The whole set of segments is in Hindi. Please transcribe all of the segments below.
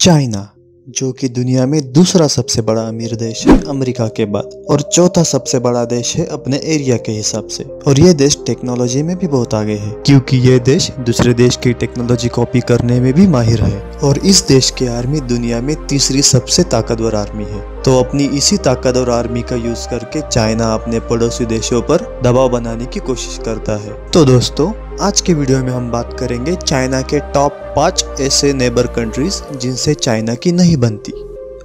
चाइना, जो कि दुनिया में दूसरा सबसे बड़ा अमीर देश है अमेरिका के बाद, और चौथा सबसे बड़ा देश है अपने एरिया के हिसाब से। और ये देश टेक्नोलॉजी में भी बहुत आगे है, क्योंकि ये देश दूसरे देश की टेक्नोलॉजी कॉपी करने में भी माहिर है। और इस देश की आर्मी दुनिया में तीसरी सबसे ताकतवर आर्मी है। तो अपनी इसी ताकतवर आर्मी का यूज करके चाइना अपने पड़ोसी देशों पर दबाव बनाने की कोशिश करता है। तो दोस्तों, आज के वीडियो में हम बात करेंगे चाइना के टॉप 5 ऐसे नेबर कंट्रीज जिनसे चाइना की नहीं बनती।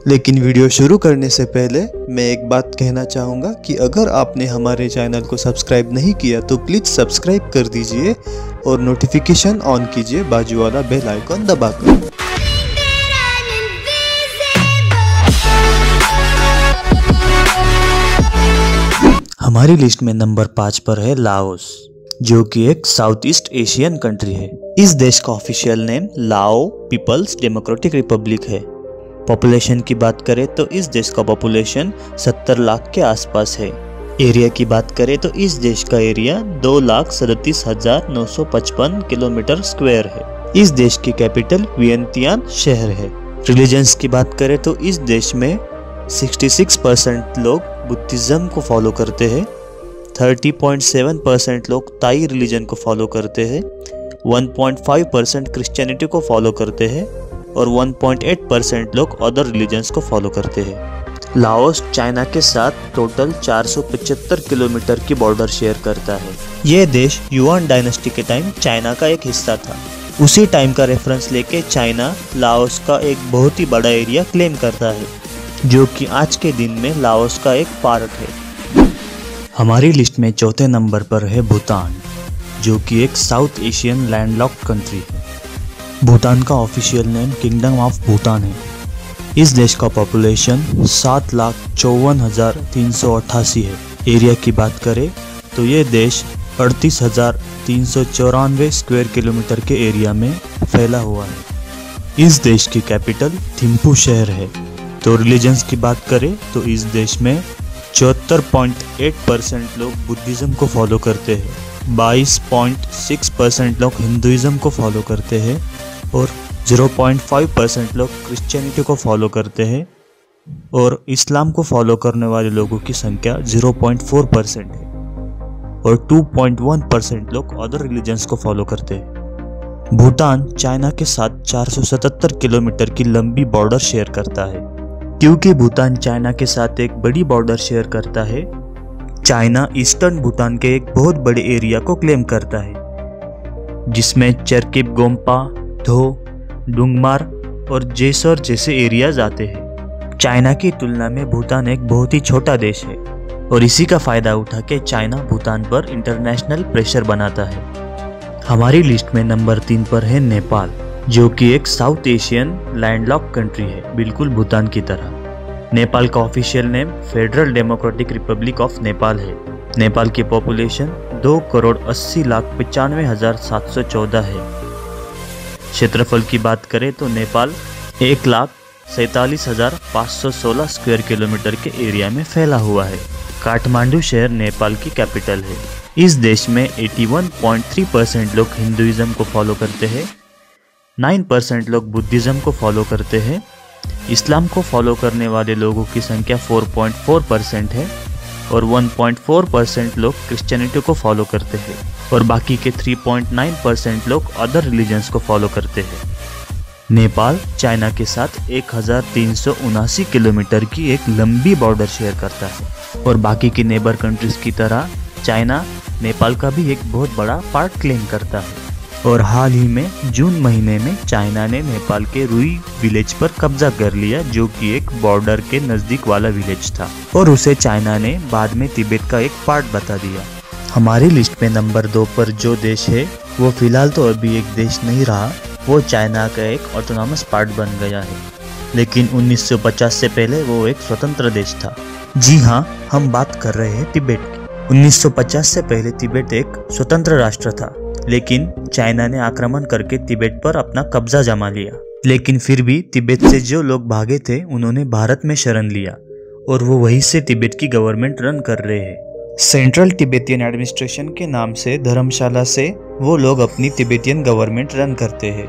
लेकिन वीडियो शुरू करने से पहले मैं एक बात कहना चाहूँगा कि अगर आपने हमारे चैनल को सब्सक्राइब नहीं किया तो प्लीज़ सब्सक्राइब कर दीजिए और नोटिफिकेशन ऑन कीजिए बाजू वाला बेल आइकॉन दबाकर। हमारी लिस्ट में नंबर 5 पर है लाओस, जो कि एक साउथ ईस्ट एशियन कंट्री है। इस देश का ऑफिशियल नेम लाओ पीपल्स डेमोक्रेटिक रिपब्लिक है। पॉपुलेशन की बात करें तो इस देश का पॉपुलेशन 70 लाख के आसपास है। एरिया की बात करें तो इस देश का एरिया 2,37,955 किलोमीटर स्क्वायर है। इस देश की कैपिटल वियंतियान शहर है। रिलीजन्स की बात करें तो इस देश में 66% लोग बुद्धिज्म को फॉलो करते हैं, 30.7% लोग ताई रिलीजन को फॉलो करते हैं, 1.5% क्रिश्चियनिटी को फॉलो करते हैं और 1.8% लोग अदर रिलीजन्स को फॉलो करते हैं। लाओस चाइना के साथ टोटल 475 किलोमीटर की बॉर्डर शेयर करता है। यह देश युआन डायनेस्टी के टाइम चाइना का एक हिस्सा था। उसी टाइम का रेफरेंस लेके चाइना लाओस का एक बहुत ही बड़ा एरिया क्लेम करता है, जो कि आज के दिन में लाओस का एक पार्ट है। हमारी लिस्ट में चौथे नंबर पर है भूटान, जो कि एक साउथ एशियन लैंडलॉक्ड कंट्री है। भूटान का official name kingdom of Bhutan है। इस देश का पॉपुलेशन 7,54,388 है। एरिया की बात करें तो ये देश 38,394 स्क्वायर किलोमीटर के एरिया में फैला हुआ है। इस देश की कैपिटल थिम्पू शहर है। तो रिलीजन्स की बात करें तो इस देश में 74.8% लोग बुद्धिज्म को फॉलो करते हैं, 22.6% लोग हिंदुइज्म को फॉलो करते हैं और 0.5% लोग क्रिश्चियनिटी को फॉलो करते हैं, और इस्लाम को फॉलो करने वाले लोगों की संख्या 0.4% है और 2.1% लोग अदर रिलीजन्स को फॉलो करते हैं। भूटान चाइना के साथ 477 किलोमीटर की लंबी बॉर्डर शेयर करता है। क्योंकि भूटान चाइना के साथ एक बड़ी बॉर्डर शेयर करता है, चाइना ईस्टर्न भूटान के एक बहुत बड़े एरिया को क्लेम करता है, जिसमें चरकिप गोम्पा, धो, डुंगमार और जेसर जैसे एरियाज आते हैं। चाइना की तुलना में भूटान एक बहुत ही छोटा देश है और इसी का फायदा उठा के चाइना भूटान पर इंटरनेशनल प्रेशर बनाता है। हमारी लिस्ट में नंबर 3 पर है नेपाल, जो कि एक साउथ एशियन लैंडलॉक्ड कंट्री है, बिल्कुल भूटान की तरह। नेपाल का official name federal democratic Republic of Nepal है। नेपाल की पॉपुलेशन 2,80,95,714 है। क्षेत्रफल की बात करें तो नेपाल 1,47,516 स्क्वायर किलोमीटर के एरिया में फैला हुआ है। काठमांडू शहर नेपाल की कैपिटल है। इस देश में 81.3% लोग हिंदुइज्म को फॉलो करते हैं, 9% लोग बुद्धिज्म को फॉलो करते हैं, इस्लाम को फॉलो करने वाले लोगों की संख्या 4.4% है और 1.4% लोग क्रिश्चियनिटी को फॉलो करते हैं और बाकी के 3.9% लोग अदर रिलीजन्स को फॉलो करते हैं। नेपाल चाइना के साथ 1,379 किलोमीटर की एक लंबी बॉर्डर शेयर करता है और बाकी की नेबर कंट्रीज की तरह चाइना नेपाल का भी एक बहुत बड़ा पार्ट क्लेम करता है। और हाल ही में जून महीने में चाइना ने नेपाल के रुई विलेज पर कब्जा कर लिया, जो कि एक बॉर्डर के नज़दीक वाला विलेज था, और उसे चाइना ने बाद में तिब्बत का एक पार्ट बता दिया। हमारी लिस्ट में नंबर 2 पर जो देश है वो फिलहाल तो अभी एक देश नहीं रहा, वो चाइना का एक ऑटोनॉमस पार्ट बन गया है, लेकिन 1950 से पहले वो एक स्वतंत्र देश था। जी हाँ, हम बात कर रहे हैं तिब्बत की। 1950 से पहले तिब्बत एक स्वतंत्र राष्ट्र था, लेकिन चाइना ने आक्रमण करके तिब्बत पर अपना कब्जा जमा लिया। लेकिन फिर भी तिब्बत से जो लोग भागे थे उन्होंने भारत में शरण लिया और वो वहीं से तिब्बत की गवर्नमेंट रन कर रहे हैं। सेंट्रल तिब्बतियन एडमिनिस्ट्रेशन के नाम से धर्मशाला से वो लोग अपनी तिब्बतियन गवर्नमेंट रन करते हैं।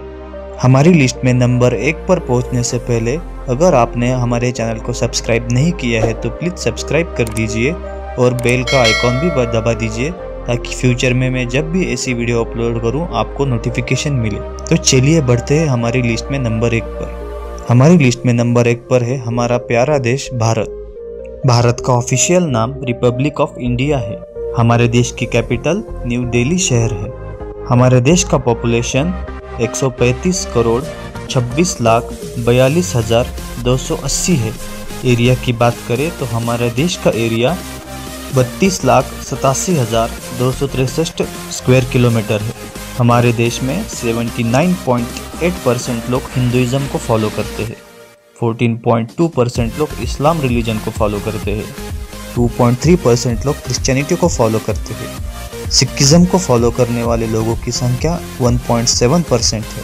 हमारी लिस्ट में नंबर 1 पर पहुंचने से पहले अगर आपने हमारे चैनल को सब्सक्राइब नहीं किया है तो प्लीज़ सब्सक्राइब कर दीजिए और बेल का आइकॉन भी दबा दीजिए ताकि फ्यूचर में मैं जब भी ऐसी वीडियो अपलोड करूं आपको नोटिफिकेशन मिले। तो चलिए बढ़ते हैं हमारी लिस्ट में नंबर 1 पर। हमारी लिस्ट में नंबर 1 पर है हमारा प्यारा देश भारत। भारत का ऑफिशियल नाम रिपब्लिक ऑफ इंडिया है। हमारे देश की कैपिटल न्यू दिल्ली शहर है। हमारे देश का पॉपुलेशन 135 करोड़ 26,42,280 है। एरिया की बात करें तो हमारे देश का एरिया 32,87,263 स्क्वायर किलोमीटर है। हमारे देश में 79.8% लोग हिंदुइज्म को फॉलो करते हैं, 14.2% लोग इस्लाम रिलीजन को फॉलो करते हैं, 2.3% लोग क्रिश्चियनिटी को फॉलो करते हैं। सिखिज्म को फॉलो करने वाले लोगों की संख्या 1.7% है।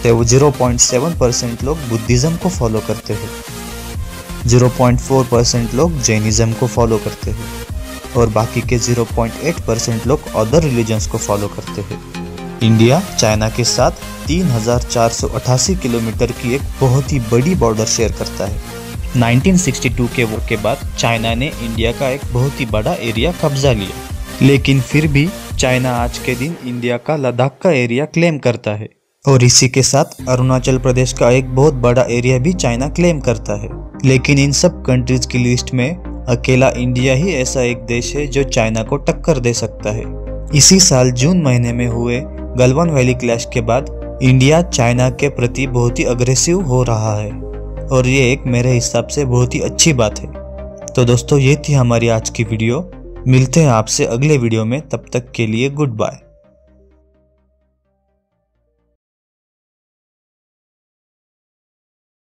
0.7% लोग बुद्धिज्म को फॉलो करते हैं, 0.4% लोग जैनिज्म को फॉलो करते हैं और बाकी के 0.8% लोग अदर रिलीजन्स को फॉलो करते हैं। इंडिया चाइना के साथ 3,488 किलोमीटर की एक बहुत ही बड़ी बॉर्डर शेयर करता है। 1962 के वॉर के बाद चाइना ने इंडिया का एक बहुत ही बड़ा एरिया कब्जा लिया, लेकिन फिर भी चाइना आज के दिन इंडिया का लद्दाख का एरिया क्लेम करता है और इसी के साथ अरुणाचल प्रदेश का एक बहुत बड़ा एरिया भी चाइना क्लेम करता है। लेकिन इन सब कंट्रीज की लिस्ट में अकेला इंडिया ही ऐसा एक देश है जो चाइना को टक्कर दे सकता है। इसी साल जून महीने में हुए गलवान वैली क्लैश के बाद इंडिया चाइना के प्रति बहुत ही अग्रेसिव हो रहा है और ये एक मेरे हिसाब से बहुत ही अच्छी बात है। तो दोस्तों ये थी हमारी आज की वीडियो। मिलते हैं आपसे अगले वीडियो में, तब तक के लिए गुड बाय।